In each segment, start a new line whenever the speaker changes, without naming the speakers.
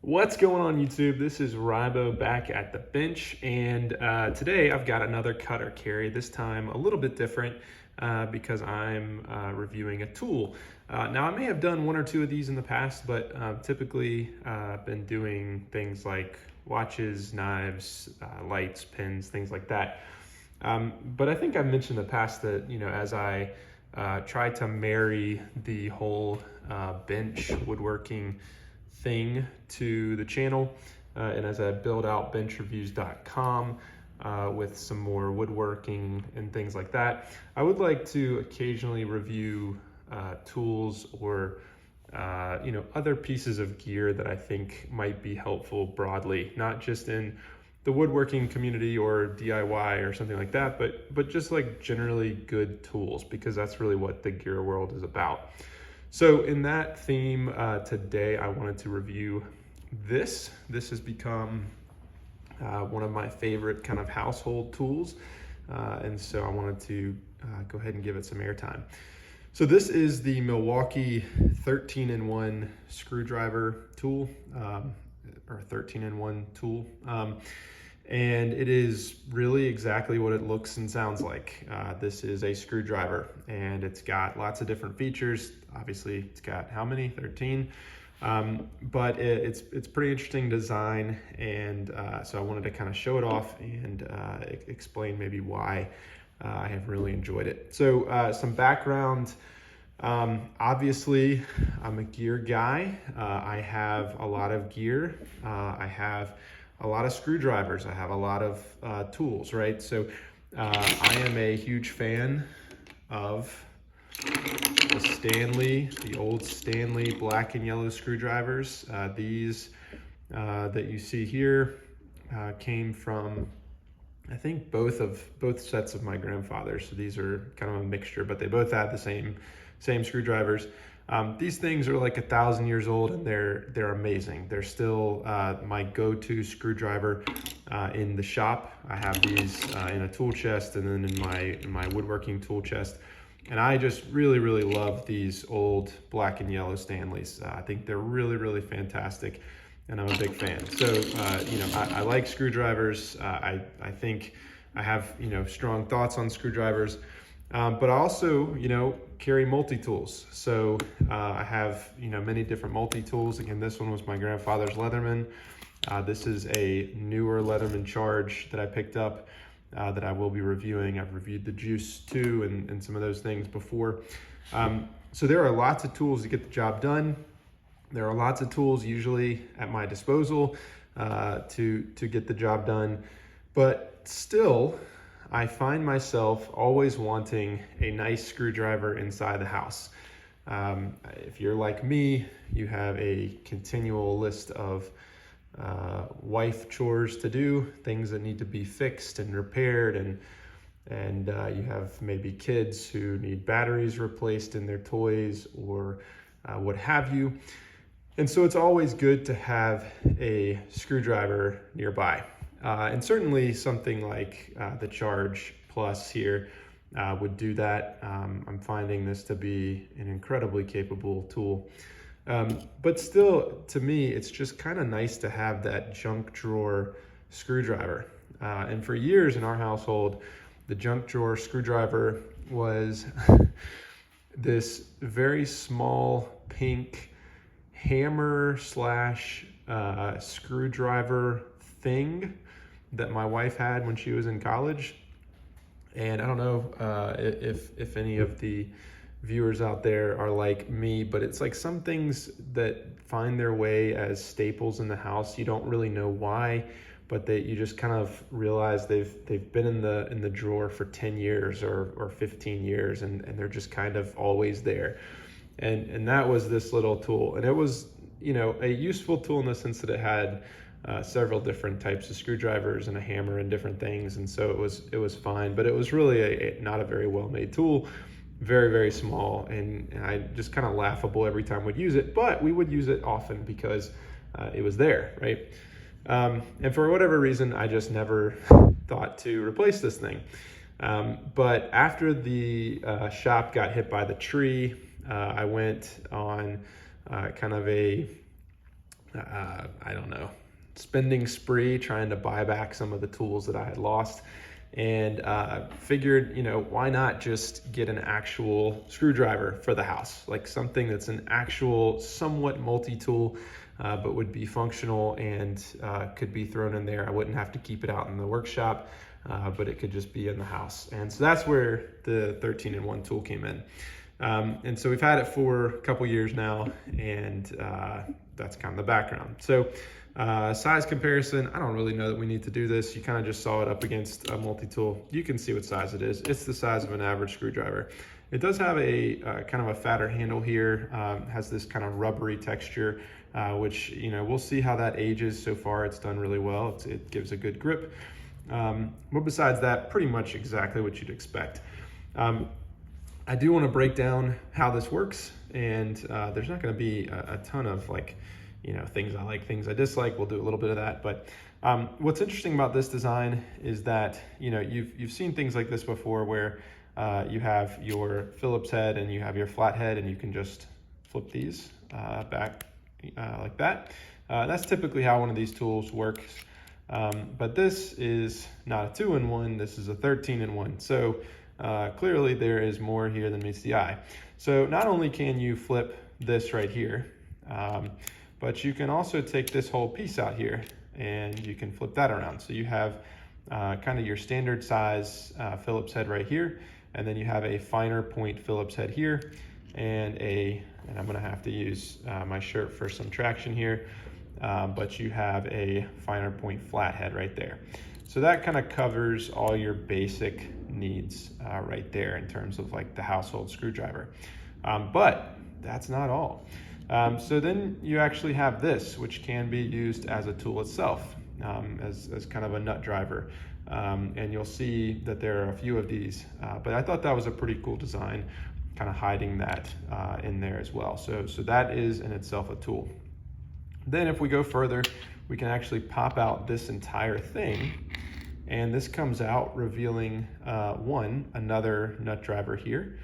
What's going on YouTube? This is Rybo back at the bench, and today I've got another cutter carry, this time a little bit different because I'm reviewing a tool. Now I may have done one or two of these in the past, but typically I've been doing things like watches, knives, lights, pins, things like that. But I think I've mentioned in the past that, as I try to marry the whole bench woodworking thing to the channel, and as I build out benchreviews.com with some more woodworking and things like that, I would like to occasionally review tools or other pieces of gear that I think might be helpful broadly, not just in the woodworking community or DIY or something like that, but just like generally good tools, because that's really what the gear world is about. So in that theme, today I wanted to review this. This has become one of my favorite kind of household tools, and so I wanted to go ahead and give it some airtime. So this is the Milwaukee 13-in-1 screwdriver tool, or 13-in-1 tool. And it is really exactly what it looks and sounds like. This is a screwdriver, and it's got lots of different features. Obviously, it's got how many? 13. But it's pretty interesting design, and so I wanted to kind of show it off and explain maybe why I have really enjoyed it. So some background. Obviously, I'm a gear guy. I have a lot of gear. I have a lot of screwdrivers. I have a lot of tools, right? So I am a huge fan of the old Stanley black and yellow screwdrivers. These that you see here came from, I think, both sets of my grandfathers. So these are kind of a mixture, but they both had the same screwdrivers. These things are like 1,000 years old, and they're amazing. They're still my go-to screwdriver in the shop. I have these in a tool chest and then in my woodworking tool chest. And I just really love these old black and yellow Stanleys. I think they're really fantastic, and I'm a big fan. So I like screwdrivers. I think I have strong thoughts on screwdrivers. But I also, carry multi-tools. So I have, many different multi-tools. Again, this one was my grandfather's Leatherman. This is a newer Leatherman Charge that I picked up that I will be reviewing. I've reviewed the Juice too, and some of those things before. So there are lots of tools to get the job done. There are lots of tools usually at my disposal to get the job done. But still, I find myself always wanting a nice screwdriver inside the house. If you're like me, you have a continual list of wife chores to do, things that need to be fixed and repaired, and you have maybe kids who need batteries replaced in their toys or what have you. And so it's always good to have a screwdriver nearby. And certainly something like the Charge Plus here would do that. I'm finding this to be an incredibly capable tool. But still, to me, it's just kind of nice to have that junk drawer screwdriver. And for years in our household, the junk drawer screwdriver was this very small pink hammer slash screwdriver thing that my wife had when she was in college. And I don't know if any of the viewers out there are like me, but it's like some things that find their way as staples in the house. You don't really know why, but you just kind of realize they've been in the drawer for 10 years or 15 years, and they're just kind of always there. And that was this little tool, and it was a useful tool in the sense that it had several different types of screwdrivers and a hammer and different things, and so it was fine. But it was really not a very well made tool, very small, and I just kind of laughable every time we'd use it. But we would use it often because it was there, right? And for whatever reason, I just never thought to replace this thing. But after the shop got hit by the tree, I went on kind of a I don't know, spending spree trying to buy back some of the tools that I had lost, and figured, why not just get an actual screwdriver for the house, like something that's an actual somewhat multi-tool, but would be functional and could be thrown in there. I wouldn't have to keep it out in the workshop, but it could just be in the house. And so that's where the 13-in-1 tool came in. And so we've had it for a couple years now, and that's kind of the background. So size comparison, I don't really know that we need to do this. You kind of just saw it up against a multi-tool. You can see what size it is. It's the size of an average screwdriver. It does have a kind of a fatter handle here, has this kind of rubbery texture, which, we'll see how that ages. So far it's done really well. It gives a good grip. But besides that, pretty much exactly what you'd expect. I do want to break down how this works, and there's not going to be a ton of things I like, things I dislike. We'll do a little bit of that, but what's interesting about this design is that you've seen things like this before, where you have your Phillips head and you have your flat head, and you can just flip these back like that. That's typically how one of these tools works, but this is not a 2-in-1. This is a 13-in-1. So clearly there is more here than meets the eye. So not only can you flip this right here, but you can also take this whole piece out here and you can flip that around. So you have kind of your standard size Phillips head right here, and then you have a finer point Phillips head here, and I'm gonna have to use my shirt for some traction here, but you have a finer point flat head right there. So that kind of covers all your basic needs right there in terms of like the household screwdriver. But that's not all. So then you actually have this, which can be used as a tool itself, as kind of a nut driver. And you'll see that there are a few of these, but I thought that was a pretty cool design, kind of hiding that in there as well. So that is in itself a tool. Then if we go further, we can actually pop out this entire thing, and this comes out revealing another nut driver here,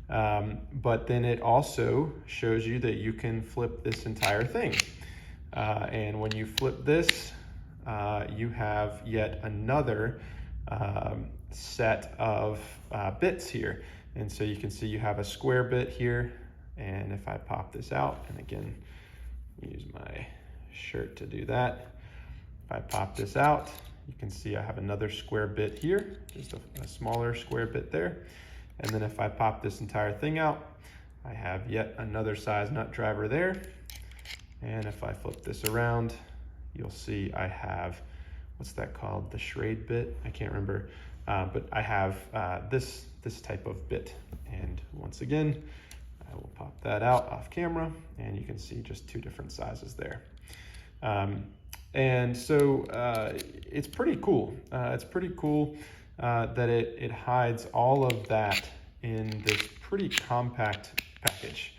but then it also shows you that you can flip this entire thing, and when you flip this, you have yet another set of bits here. And so you can see you have a square bit here, and if I pop this out, and again, use my shirt to do that. If I pop this out, you can see I have another square bit here, just a smaller square bit there. And then if I pop this entire thing out, I have yet another size nut driver there. And if I flip this around, you'll see I have, what's that called? The Schrade bit? I can't remember, but I have this type of bit. And once again, I will pop that out off camera, and you can see just two different sizes there. And so it's pretty cool. It's pretty cool that it hides all of that in this pretty compact package.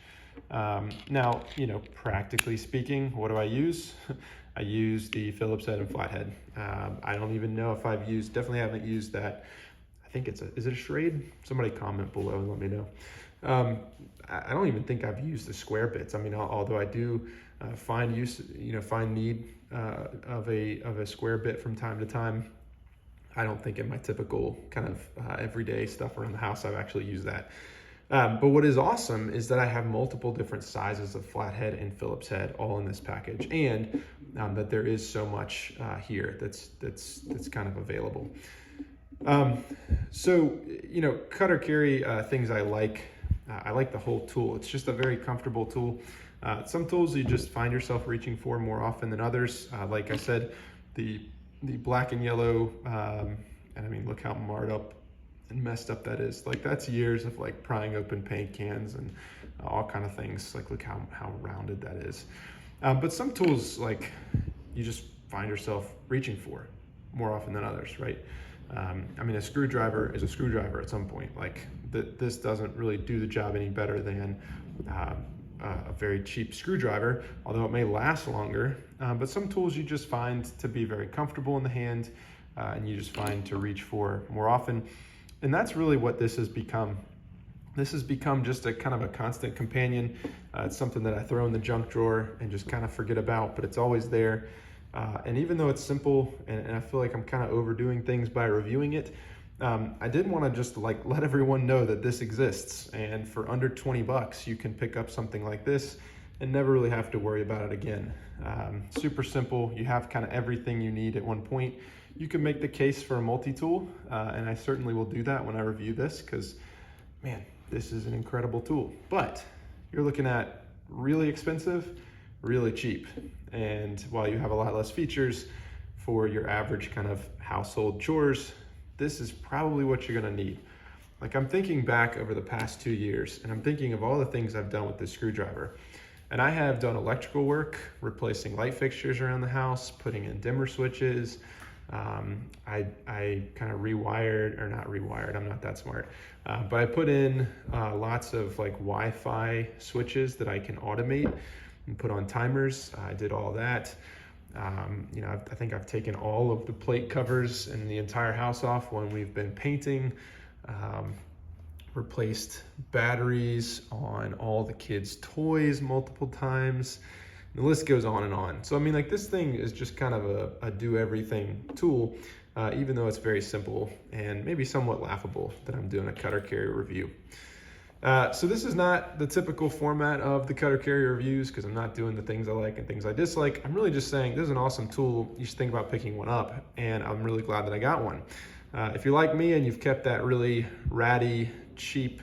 Now, practically speaking, what do I use? I use the Phillips head and flathead. I don't even know if definitely haven't used that. I think is it a Schrade? Somebody comment below and let me know. I don't even think I've used the square bits. I mean, although I do find need of a square bit from time to time, I don't think in my typical kind of everyday stuff around the house I've actually used that. But what is awesome is that I have multiple different sizes of flathead and Phillips head all in this package, and that there is so much here that's kind of available. So cut or carry things I like. I like the whole tool. It's just a very comfortable tool. Some tools you just find yourself reaching for more often than others. Like I said, the black and yellow, and I mean, look how marred up and messed up that is. Like, that's years of like prying open paint cans and all kind of things. Like, look how rounded that is. But some tools, like, you just find yourself reaching for more often than others, right? I mean, a screwdriver is a screwdriver at some point. Like, this doesn't really do the job any better than a very cheap screwdriver, although it may last longer. But some tools you just find to be very comfortable in the hand, and you just find to reach for more often. And that's really what this has become. This has become just a kind of a constant companion. It's something that I throw in the junk drawer and just kind of forget about, but it's always there. And even though it's simple, and I feel like I'm kind of overdoing things by reviewing it, I did want to just like let everyone know that this exists. And for under 20 bucks, you can pick up something like this and never really have to worry about it again. Super simple. You have kind of everything you need at one point. You can make the case for a multi-tool, and I certainly will do that when I review this, because man, this is an incredible tool. But you're looking at really expensive, really cheap. And while you have a lot less features for your average kind of household chores, this is probably what you're gonna need. Like, I'm thinking back over the past 2 years, and I'm thinking of all the things I've done with this screwdriver. And I have done electrical work, replacing light fixtures around the house, putting in dimmer switches. I kind of rewired, or not rewired, I'm not that smart, but I put in lots of like Wi-Fi switches that I can automate and put on timers. I did all that. You know, I think I've taken all of the plate covers in the entire house off when we've been painting. Replaced batteries on all the kids' toys multiple times. The list goes on and on. So I mean, like, this thing is just kind of a do everything tool, even though it's very simple and maybe somewhat laughable that I'm doing a cutter carrier review. So this is not the typical format of the cutter carrier reviews, because I'm not doing the things I like and things I dislike. I'm really just saying this is an awesome tool. You should think about picking one up, and I'm really glad that I got one. If you're like me and you've kept that really ratty, cheap,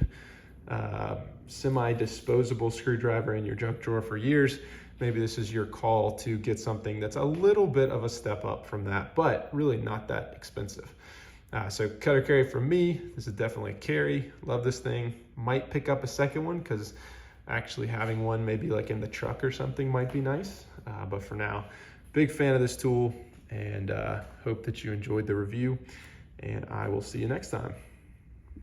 semi-disposable screwdriver in your junk drawer for years, maybe this is your call to get something that's a little bit of a step up from that, but really not that expensive. So cutter carry from me, this is definitely a carry. Love this thing. Might pick up a second one, because actually having one maybe like in the truck or something might be nice. But for now, big fan of this tool, and hope that you enjoyed the review, and I will see you next time.